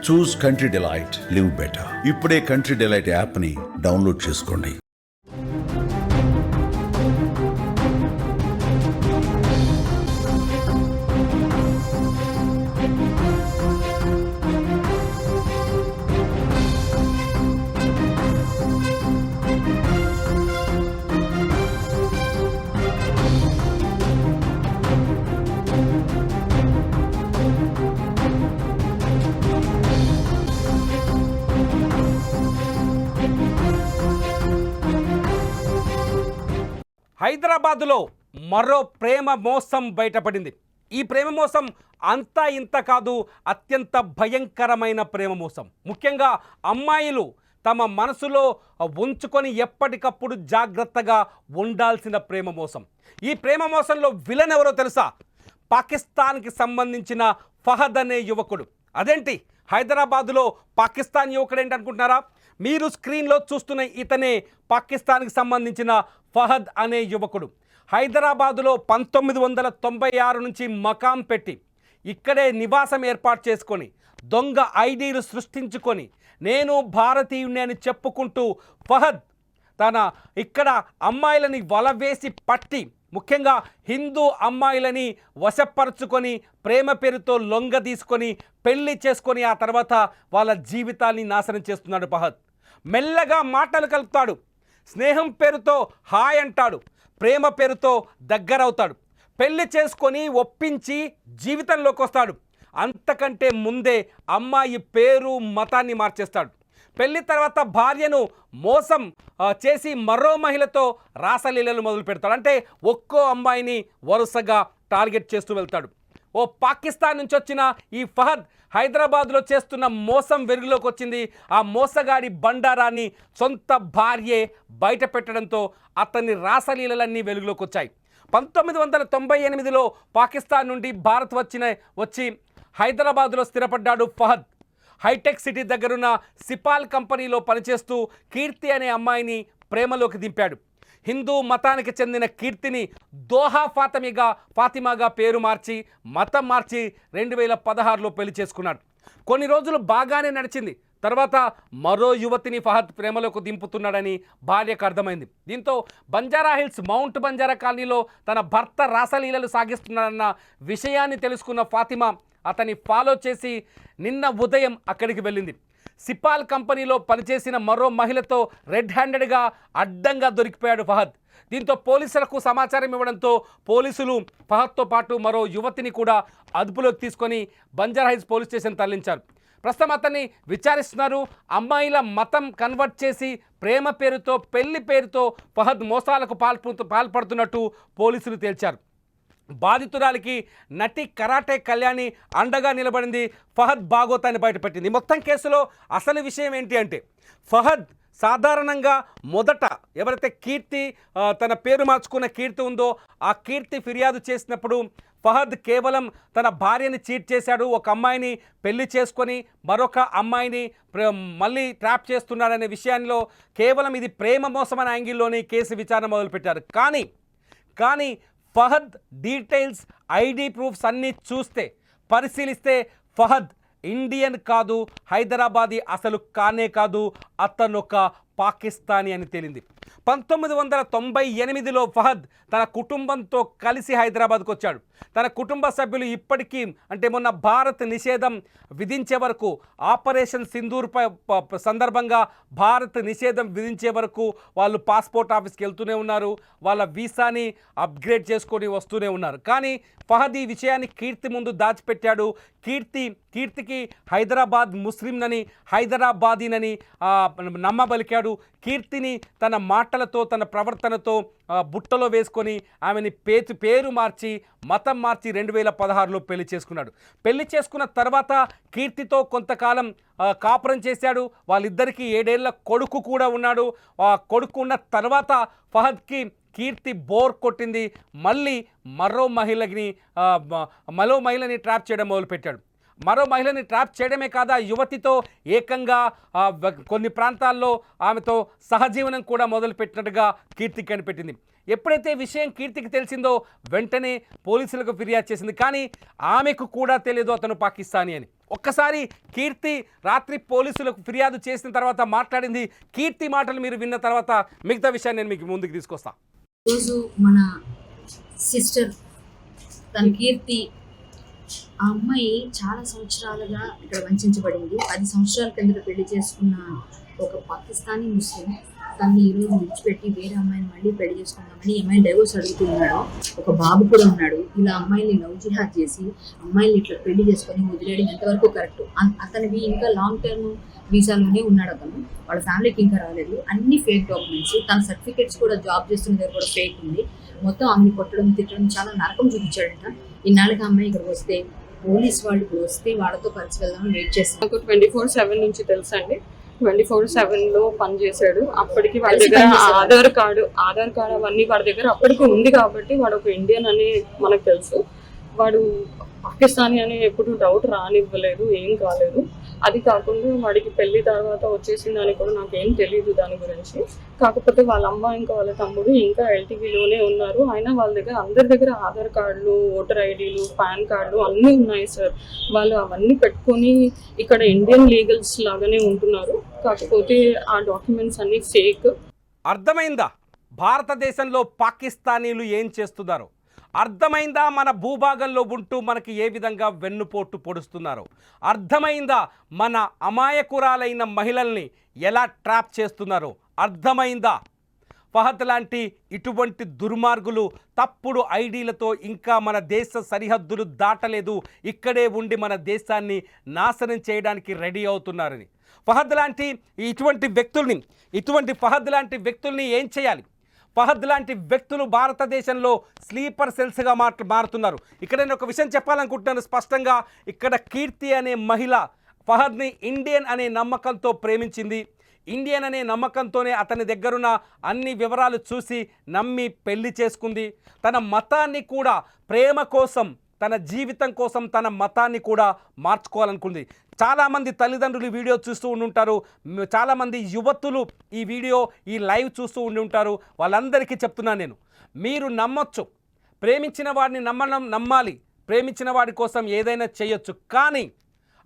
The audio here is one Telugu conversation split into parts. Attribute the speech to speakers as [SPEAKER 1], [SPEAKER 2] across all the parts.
[SPEAKER 1] చూస్ కంట్రీ డిలైట్, లివ్ బెటర్. ఇప్పుడే కంట్రీ డిలైట్ యాప్ని డౌన్లోడ్ చేసుకోండి.
[SPEAKER 2] హైదరాబాదులో మరో ప్రేమ మోసం బయటపడింది. ఈ ప్రేమ మోసం అంతా ఇంత కాదు, అత్యంత భయంకరమైన ప్రేమ మోసం. ముఖ్యంగా అమ్మాయిలు తమ మనసులో ఉంచుకొని ఎప్పటికప్పుడు జాగ్రత్తగా ఉండాల్సిన ప్రేమ మోసం. ఈ ప్రేమ మోసంలో విలన్ ఎవరో తెలుసా? పాకిస్తాన్కి సంబంధించిన ఫహద్ అనే యువకుడు. అదేంటి హైదరాబాదులో పాకిస్తాన్ యువకుడు ఏంటి అనుకుంటున్నారా? మీరు స్క్రీన్లో చూస్తున్న ఇతనే పాకిస్తాన్కి సంబంధించిన ఫహద్ అనే యువకుడు. హైదరాబాదులో 1996 నుంచి మకాం పెట్టి ఇక్కడే నివాసం ఏర్పాటు చేసుకొని దొంగ ఐడీలు సృష్టించుకొని నేను భారతీయుడిని అని చెప్పుకుంటూ ఫహద్ తన ఇక్కడ అమ్మాయిలని వలవేసి పట్టి ముఖ్యంగా హిందూ అమ్మాయిలని వశపరుచుకొని ప్రేమ పేరుతో లొంగ తీసుకొని పెళ్లి చేసుకొని ఆ తర్వాత వాళ్ళ జీవితాన్ని నాశనం చేస్తున్నాడు ఫహద్. మెల్లగా మాటలు కలుపుతాడు, స్నేహం పేరుతో హాయ్ అంటాడు, ప్రేమ పేరుతో దగ్గరవుతాడు, పెళ్లి చేసుకొని ఒప్పించి జీవితంలోకి వస్తాడు. అంతకంటే ముందే అమ్మాయి పేరు మతాన్ని మార్చేస్తాడు. పెళ్లి తర్వాత భార్యను మోసం చేసి మరో మహిళతో రాసలీలలు మొదలు పెడతాడు. అంటే ఒక్కో అమ్మాయిని వరుసగా టార్గెట్ చేస్తూ వెళ్తాడు. ఓ పాకిస్తాన్ నుంచి వచ్చిన ఈ ఫహద్ హైదరాబాద్లో చేస్తున్న మోసం వెలుగులోకి వచ్చింది. ఆ మోసగాడి బండారాన్ని సొంత భార్యే బయట పెట్టడంతో అతని రాసలీలలన్నీ వెలుగులోకి వచ్చాయి. 1998లో పాకిస్తాన్ నుండి భారత్ వచ్చి హైదరాబాద్లో స్థిరపడ్డాడు ఫహద్. హైటెక్ సిటీ దగ్గరున్న సిపాల్ కంపెనీలో పనిచేస్తూ కీర్తి అనే అమ్మాయిని ప్రేమలోకి దింపాడు. హిందూ మతానికి చెందిన కీర్తిని దోహా ఫాతిమాగా పేరు మార్చి మతం మార్చి 2016లో పెళ్లి చేసుకున్నాడు. కొన్ని రోజులు బాగానే నడిచింది. తర్వాత మరో యువతిని ఫహద్ ప్రేమలోకి దింపుతున్నాడని భార్యకు అర్థమైంది. దీంతో బంజారాహిల్స్ మౌంట్ బంజారా కాలనీలో తన భర్త రాసలీలలు సాగిస్తున్నాడన్న విషయాన్ని తెలుసుకున్న ఫాతిమా అతన్ని ఫాలో చేసి నిన్న ఉదయం అక్కడికి వెళ్ళింది. సిపాల్ కంపెనీలో పనిచేసిన మరో మహిళతో రెడ్ హ్యాండెడ్గా అడ్డంగా దొరికిపోయాడు ఫహద్. దీంతో పోలీసులకు సమాచారం ఇవ్వడంతో పోలీసులు ఫహద్తో పాటు మరో యువతిని కూడా అదుపులోకి తీసుకొని బంజారాహిల్స్ పోలీస్ స్టేషన్ తరలించారు. ప్రస్తుతం అతన్ని విచారిస్తున్నారు. అమ్మాయిల మతం కన్వర్ట్ చేసి ప్రేమ పేరుతో పెళ్లి పేరుతో ఫహద్ మోసాలకు పాల్పడుతున్నట్టు పోలీసులు తేల్చారు. బాధితురాలికి నటి కరాటే కళ్యాణి అండగా నిలబడింది. ఫహద్ బాగోతాన్ని బయటపెట్టింది. మొత్తం కేసులో అసలు విషయం ఏంటి అంటే ఫహద్ సాధారణంగా మొదట ఎవరైతే కీర్తి తన పేరు మార్చుకున్న కీర్తి ఉందో ఆ కీర్తి ఫిర్యాదు చేసినప్పుడు ఫహద్ కేవలం తన భార్యని చీట్ చేశాడు, ఒక అమ్మాయిని పెళ్లి చేసుకొని మరొక అమ్మాయిని మళ్ళీ ట్రాప్ చేస్తున్నాడనే విషయంలో కేవలం ఇది ప్రేమ మోసం అనే యాంగిల్లోని కేసు విచారణ మొదలుపెట్టారు. కానీ ఫహద్ డీటెయిల్స్ ఐడి ప్రూఫ్స్ అన్నీ పరిశీలిస్తే ఫహద్ ఇండియన్ కాదు, హైదరాబాదీ అసలు కానే కాదు, అతను ఒక పాకిస్తానీ అని తేలింది. 1998లో ఫహద్ తన కుటుంబంతో కలిసి హైదరాబాద్కు వచ్చాడు. తన కుటుంబ సభ్యులు ఇప్పటికీ అంటే మొన్న భారత్ నిషేధం విధించే వరకు ఆపరేషన్ సింధూర్పై సందర్భంగా భారత్ నిషేధం విధించే వరకు వాళ్ళు పాస్పోర్ట్ ఆఫీస్కి వెళ్తూనే ఉన్నారు, వాళ్ళ వీసాని అప్గ్రేడ్ చేసుకొని వస్తూనే ఉన్నారు. కానీ ఫహద్ ఈ విషయాన్ని కీర్తి ముందు దాచిపెట్టాడు. కీర్తికి హైదరాబాద్ ముస్లింనని హైదరాబాదీనని నమ్మబలికాడు. కీర్తిని తన మాటలతో తన ప్రవర్తనతో బుట్టలో వేసుకొని ఆమెని పేరు మార్చి మతం మార్చి 2016లో పెళ్లి చేసుకున్నాడు. పెళ్లి చేసుకున్న తర్వాత కీర్తితో కొంతకాలం కాపురం చేశాడు. వాళ్ళిద్దరికీ 7 ఏళ్ల కొడుకు కూడా ఉన్నాడు. ఆ కొడుకు ఉన్న తర్వాత ఫహద్కి కీర్తి బోర్ కొట్టింది. మళ్ళీ మరో మహిళని ట్రాప్ చేయడం మొదలుపెట్టాడు. మరో మహిళని ట్రాప్ చేయడమే కాదు, ఆ యువతితో ఏకంగా కొన్ని ప్రాంతాల్లో ఆమెతో సహజీవనం కూడా మొదలుపెట్టినట్టుగా కీర్తికి కనిపెట్టింది. ఎప్పుడైతే విషయం కీర్తికి తెలిసిందో వెంటనే పోలీసులకు ఫిర్యాదు చేసింది. కానీ ఆమెకు కూడా తెలియదు అతను పాకిస్తానీ అని. ఒక్కసారి కీర్తి రాత్రి పోలీసులకు ఫిర్యాదు చేసిన తర్వాత మాట్లాడింది. కీర్తి మాటలు మీరు విన్న తర్వాత మిగతా విషయాన్ని నేను మీకు ముందుకు తీసుకొస్తాను.
[SPEAKER 3] రోజు మన సిస్టర్ తన కీర్తి, ఆ అమ్మాయి చాలా సంవత్సరాలుగా ఇక్కడ వంచబడింది. 10 సంవత్సరాల కిందట పెళ్లి చేసుకున్న ఒక పాకిస్తానీ ముస్లిం తనని ఈరోజు విడిచిపెట్టి వేరే అమ్మాయిని మళ్ళీ పెళ్లి చేసుకుందామని అమ్మాయి డైవోర్స్ అడుగుతున్నాడు. ఒక బాబు కూడా ఉన్నాడు. ఇలా అమ్మాయిని లవ్ జిహాద్ చేసి అమ్మాయిని ఇట్లా పెళ్లి చేసుకొని వదిలేయడం ఎంతవరకు కరెక్ట్? అతనివి ఇంకా లాంగ్ టర్మ్ వీసాలోనే ఉన్నాడు అతను. వాళ్ళ ఫ్యామిలీకి ఇంకా రాలేదు. అన్ని ఫేక్ డాక్యుమెంట్స్, తన సర్టిఫికేట్స్ కూడా జాబ్ చేస్తున్న దగ్గర కూడా ఫేక్ ఉంది. మొత్తం ఆమెను కొట్టడం తిట్టడం చాలా నరకం చూపించాడంట. ఇన్నాళ్ళకి అమ్మాయి ఇక్కడ వస్తే పోలీస్ వాళ్ళు ఇప్పుడు వస్తే వాళ్ళతో కలిసి వెళ్దామని వెయిట్ చేస్తాను.
[SPEAKER 4] నాకు 24/7 నుంచి తెలుసు అండి. 24/7 పనిచేశాడు. అప్పటికి వాడి దగ్గర ఆధార్ కార్డు అవన్నీ వాడి దగ్గర అప్పటికి ఉంది కాబట్టి వాడు ఒక ఇండియన్ అని మనకు తెలుసు. వాడు పాకిస్తానీ అని ఎప్పుడు డౌట్ రానివ్వలేదు, ఏం కాలేదు. అది కాకుండా వాడికి పెళ్లి తర్వాత వచ్చేసిందని కూడా నాకేం తెలియదు దాని గురించి. కాకపోతే వాళ్ళ అమ్మ ఇంకా వాళ్ళ తమ్ముడు ఇంకా ఎల్టీవీలోనే ఉన్నారు. అయినా వాళ్ళ దగ్గర అందరి దగ్గర ఆధార్ కార్డులు, ఓటర్ ఐడీలు, పాన్ కార్డులు అన్నీ ఉన్నాయి సార్. వాళ్ళు అవన్నీ పెట్టుకొని ఇక్కడ ఇండియన్ లీగల్స్ లాగానే ఉంటున్నారు. కాకపోతే ఆ డాక్యుమెంట్స్ అన్నీ ఫేక్.
[SPEAKER 2] అర్థమైందా భారతదేశంలో పాకిస్తానీలు ఏం చేస్తున్నారు? అర్థమైందా మన భూభాగంలో ఉంటూ మనకి ఏ విధంగా వెన్నుపోటు పొడుస్తున్నారు? అర్థమైందా మన అమాయకురాలైన మహిళల్ని ఎలా ట్రాప్ చేస్తున్నారు? అర్థమైందా? ఫహద్ లాంటి ఇటువంటి దుర్మార్గులు తప్పుడు ఐడీలతో ఇంకా మన దేశ సరిహద్దులు దాటలేదు, ఇక్కడే ఉండి మన దేశాన్ని నాశనం చేయడానికి రెడీ అవుతున్నారని. ఫహద్ లాంటి ఫహద్ లాంటి వ్యక్తుల్ని ఏం చేయాలి? ఫహద్ లాంటి వ్యక్తులు భారతదేశంలో స్లీపర్ సెల్స్గా మారుతున్నారు. ఇక్కడ నేను ఒక విషయం చెప్పాలనుకుంటున్నాను స్పష్టంగా. ఇక్కడ కీర్తి అనే మహిళ ఫహద్ని ఇండియన్ అనే నమ్మకంతో ప్రేమించింది. ఇండియన్ అనే నమ్మకంతోనే అతని దగ్గరున్న అన్ని వివరాలు చూసి నమ్మి పెళ్లి చేసుకుంది. తన మతాన్ని కూడా ప్రేమ కోసం, తన జీవితం కోసం తన మతాన్ని కూడా మార్చుకోవాలనుకుంది. చాలామంది తల్లిదండ్రులు వీడియో చూస్తూ ఉండుంటారు. చాలామంది యువతులు ఈ లైవ్ చూస్తూ ఉండుంటారు. వాళ్ళందరికీ చెప్తున్నాను నేను, మీరు నమ్మొచ్చు, ప్రేమించిన వాడిని నమ్మాలి, ప్రేమించిన వాడి కోసం ఏదైనా చేయొచ్చు. కానీ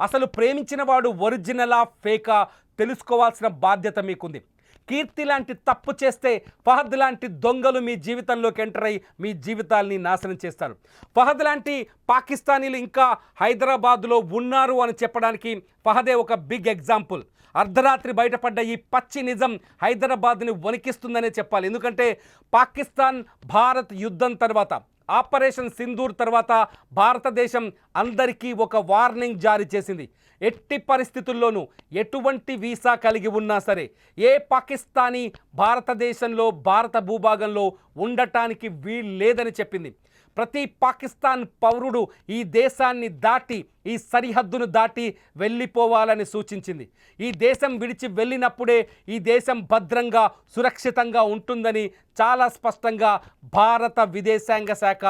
[SPEAKER 2] అసలు ప్రేమించిన వాడు ఒరిజినలా ఫేకా తెలుసుకోవాల్సిన బాధ్యత మీకుంది. కీర్తి లాంటి తప్పు చేస్తే ఫహద్ లాంటి దొంగలు మీ జీవితంలోకి ఎంటర్ అయ్యి మీ జీవితాల్ని నాశనం చేస్తారు. ఫహద్ లాంటి పాకిస్తానీలు ఇంకా హైదరాబాద్లో ఉన్నారు అని చెప్పడానికి ఫహదే ఒక బిగ్ ఎగ్జాంపుల్. అర్ధరాత్రి బయటపడ్డ ఈ పచ్చి నిజం హైదరాబాద్ని వణికిస్తుందనే చెప్పాలి. ఎందుకంటే పాకిస్తాన్ భారత్ యుద్ధం తర్వాత, ఆపరేషన్ సింధూర్ తర్వాత భారతదేశం అందరికీ ఒక వార్నింగ్ జారీ చేసింది. ఎట్టి పరిస్థితుల్లోనూ ఎటువంటి వీసా కలిగి ఉన్నా సరే ఏ పాకిస్తానీ భారతదేశంలో, భారత భూభాగంలో ఉండటానికి వీలు లేదని చెప్పింది. ప్రతి పాకిస్తాన్ పౌరుడు ఈ దేశాన్ని దాటి, ఈ సరిహద్దును దాటి వెళ్ళిపోవాలని సూచించింది. ఈ దేశం విడిచి వెళ్ళినప్పుడే ఈ దేశం భద్రంగా, సురక్షితంగా ఉంటుందని చాలా స్పష్టంగా భారత విదేశాంగ శాఖ,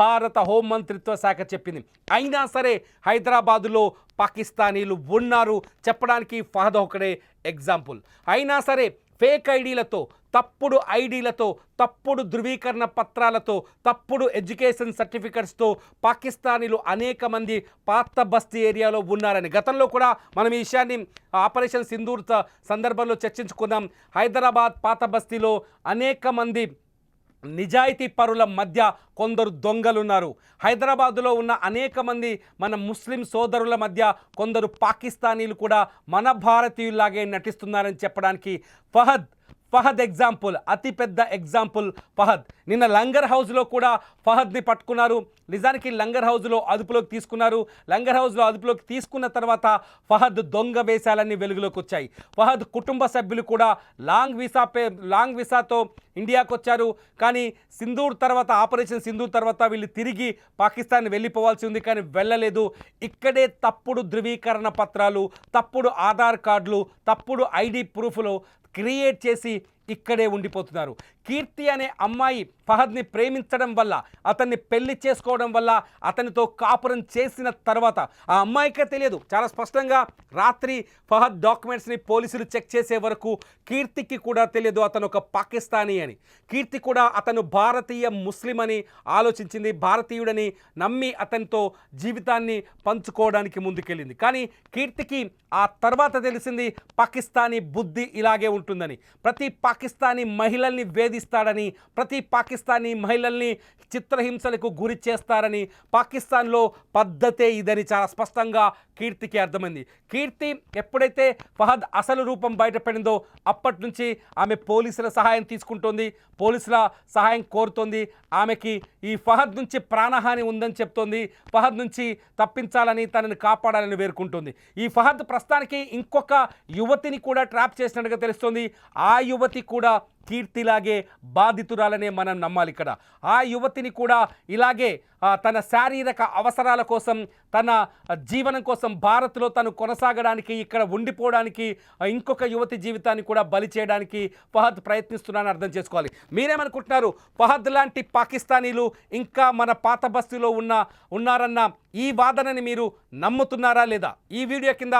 [SPEAKER 2] భారత హోంమంత్రిత్వ శాఖ చెప్పింది. అయినా సరే హైదరాబాదులో పాకిస్తానీలు ఉన్నారు చెప్పడానికి ఫహద్ ఒకడే ఎగ్జాంపుల్. అయినా సరే ఫేక్ ఐడీలతో, తప్పుడు ఐడీలతో, తప్పుడు ధృవీకరణ పత్రాలతో, తప్పుడు ఎడ్యుకేషన్ సర్టిఫికెట్స్తో పాకిస్తానీలు అనేక మంది పాత బస్తీ ఏరియాలో ఉన్నారని గతంలో కూడా మనం ఈ విషయాన్ని ఆపరేషన్ సింధూర్ సందర్భంలో చర్చించుకున్నాం. హైదరాబాద్ పాత బస్తీలో అనేక మంది నిజాయితీ పరుల మధ్య కొందరు దొంగలున్నారు. హైదరాబాదులో ఉన్న అనేక మంది మన ముస్లిం సోదరుల మధ్య కొందరు పాకిస్తానీలు కూడా మన భారతీయుల్లాగే నటిస్తున్నారని చెప్పడానికి ఫహద్ ఎగ్జాంపుల్, అతిపెద్ద ఎగ్జాంపుల్ ఫహద్. నిన్న లంగర్ హౌస్లో కూడా ఫహద్ని పట్టుకున్నారు. నిజానికి లంగర్ హౌస్లో అదుపులోకి తీసుకున్నారు. లంగర్ హౌస్లో అదుపులోకి తీసుకున్న తర్వాత ఫహద్ దొంగ వేషాలన్నీ వెలుగులోకి వచ్చాయి. ఫహద్ కుటుంబ సభ్యులు కూడా లాంగ్ వీసాతో ఇండియాకు వచ్చారు. కానీ ఆపరేషన్ సింధూర్ తర్వాత వీళ్ళు తిరిగి పాకిస్తాన్ వెళ్ళిపోవాల్సి ఉంది, కానీ వెళ్ళలేదు. ఇక్కడే తప్పుడు ధృవీకరణ పత్రాలు, తప్పుడు ఆధార్ కార్డులు, తప్పుడు ఐడి ప్రూఫ్లు క్రియేట్ చేసి ఇక్కడే ఉండిపోతున్నారు. కీర్తి అనే అమ్మాయి ఫహద్ని ప్రేమించడం వల్ల, అతన్ని పెళ్లి చేసుకోవడం వల్ల, అతనితో కాపురం చేసిన తర్వాత ఆ అమ్మాయికే తెలియదు. చాలా స్పష్టంగా రాత్రి ఫహద్ డాక్యుమెంట్స్ని పోలీసులు చెక్ చేసే వరకు కీర్తికి కూడా తెలియదు అతను ఒక పాకిస్తానీ అని. కీర్తి కూడా అతను భారతీయ ముస్లిం అని ఆలోచించింది, భారతీయుడని నమ్మి అతనితో జీవితాన్ని పంచుకోవడానికి ముందుకెళ్ళింది. కానీ కీర్తికి ఆ తర్వాత తెలిసింది పాకిస్తానీ బుద్ధి ఇలాగే ఉంటుందని. ప్రతి పాకిస్తానీ మహిళల్ని వేధిస్తాడని, ప్రతి పాకిస్తానీ మహిళల్ని చిత్రహింసలకు గురి చేస్తారని, పాకిస్తాన్లో పద్ధతే ఇదని చాలా స్పష్టంగా కీర్తికి అర్థమైంది. కీర్తి ఎప్పుడైతే ఫహద్ అసలు రూపం బయటపడిందో అప్పటి నుంచి ఆమె పోలీసుల సహాయం తీసుకుంటోంది, పోలీసుల సహాయం కోరుతోంది. ఆమెకి ఈ ఫహద్ నుంచి ప్రాణహాని ఉందని చెప్తోంది, ఫహద్ నుంచి తప్పించాలని, తనని కాపాడాలని వేరుకుంటుంది. ఈ ఫహద్ ప్రస్తుతానికి ఇంకొక యువతిని కూడా ట్రాప్ చేసినట్టుగా తెలుస్తోంది. ఆ యువతి కూడా కీర్తిలాగే బాధితురాలనే మనం నమ్మాలి. ఇక్కడ ఆ యువతిని కూడా ఇలాగే తన శారీరక అవసరాల కోసం, తన జీవనం కోసం భారత్లో తను కొనసాగడానికి, ఇక్కడ ఉండిపోవడానికి, ఇంకొక యువతి జీవితాన్ని కూడా బలి చేయడానికి ఫహద్ ప్రయత్నిస్తున్నారని అర్థం చేసుకోవాలి. మీరేమనుకుంటున్నారు? ఫహద్ లాంటి పాకిస్తానీలు ఇంకా మన పాత బస్తీలో ఉన్నారన్న ఈ వాదనని మీరు నమ్ముతున్నారా లేదా? ఈ వీడియో కింద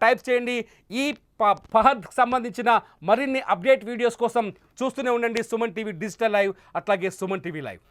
[SPEAKER 2] టైప్ చేయండి. ఈ ఫహద్కి సంబంధించిన మరిన్ని అప్డేట్ వీడియోస్ కోసం చూస్తూనే ఉండండి సుమన్ టీవీ డిజిటల్ లైవ్, అట్లాగే సుమన్ టీవీ లైవ్.